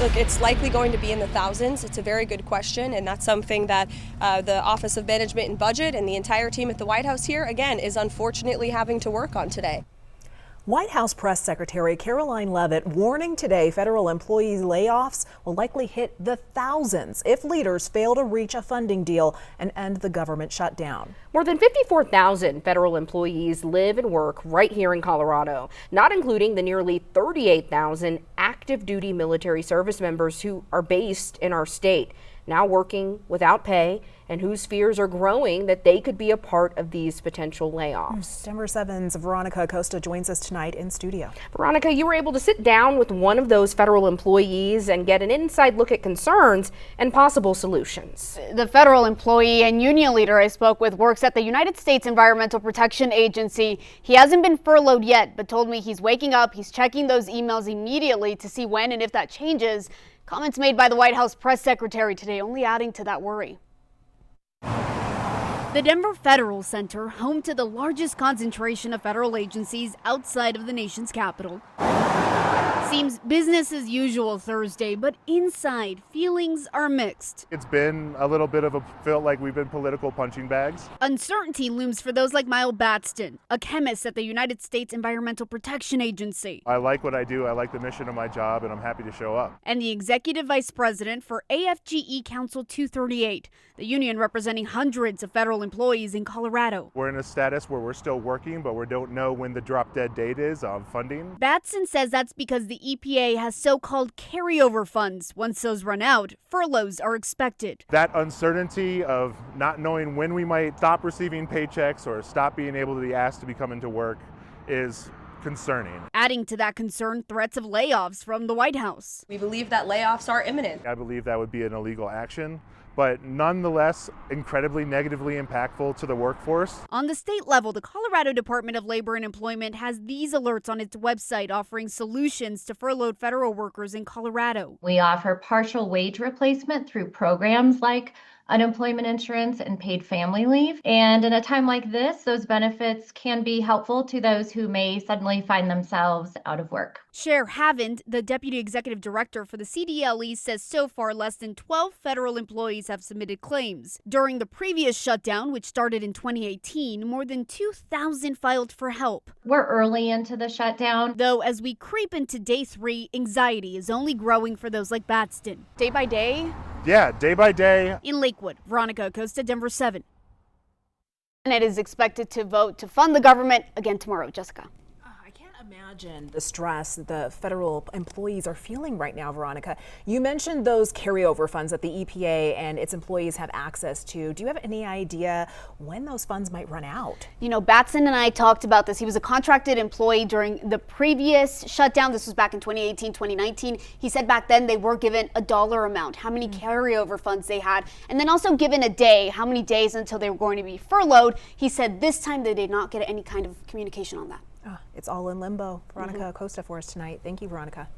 Look, it's likely going to be in the thousands. It's a very good question, and that's something that the Office of Management and Budget and the entire team at the White House here, again, is unfortunately having to work on today. White House Press Secretary Caroline Leavitt warning today federal employees layoffs will likely hit the thousands if leaders fail to reach a funding deal and end the government shutdown. More than 54,000 federal employees live and work right here in Colorado, not including the nearly 38,000 active duty military service members who are based in our state, now working without pay, and whose fears are growing that they could be a part of these potential layoffs. Denver 7's Veronica Acosta joins us tonight in studio. Veronica, you were able to sit down with one of those federal employees and get an inside look at concerns and possible solutions. The federal employee and union leader I spoke with works at the United States Environmental Protection Agency. He hasn't been furloughed yet, but told me he's waking up, he's checking those emails immediately to see when and if that changes. Comments made by the White House press secretary today only adding to that worry. The Denver Federal Center, home to the largest concentration of federal agencies outside of the nation's capital. Seems business as usual Thursday, but inside, feelings are mixed. It's been a little bit of felt like we've been political punching bags. Uncertainty looms for those like Miles Batson, a chemist at the United States Environmental Protection Agency. I like what I do, I like the mission of my job, and I'm happy to show up. And the executive vice president for AFGE Council 238, the union representing hundreds of federal employees in Colorado. We're in a status where we're still working, but we don't know when the drop dead date is on funding. Batson says that's because the EPA has so-called carryover funds. Once those run out, furloughs are expected. That uncertainty of not knowing when we might stop receiving paychecks or stop being able to be asked to be coming to work is concerning. Adding to that concern, threats of layoffs from the White House. We believe that layoffs are imminent. I believe that would be an illegal action, but nonetheless incredibly negatively impactful to the workforce. On the state level, the Colorado Department of Labor and Employment has these alerts on its website offering solutions to furloughed federal workers in Colorado. We offer partial wage replacement through programs like unemployment insurance and paid family leave. And in a time like this, those benefits can be helpful to those who may suddenly find themselves out of work. Cher Havind, the deputy executive director for the CDLE, says so far less than 12 federal employees have submitted claims. During the previous shutdown, which started in 2018, more than 2,000 filed for help. We're early into the shutdown. Though as we creep into day 3, anxiety is only growing for those like Batson. Day by day? Yeah, day by day. In Lakewood, Veronica Acosta, Denver 7. And it is expected to vote to fund the government again tomorrow. Jessica. I can't imagine the stress the federal employees are feeling right now, Veronica. You mentioned those carryover funds that the EPA and its employees have access to. Do you have any idea when those funds might run out? You know, Batson and I talked about this. He was a contracted employee during the previous shutdown. This was back in 2018, 2019. He said back then they were given a dollar amount, how many carryover funds they had, and then also given a day, how many days until they were going to be furloughed. He said this time they did not get any kind of communication on that. It's all in limbo. Veronica Acosta for us tonight. Thank you, Veronica.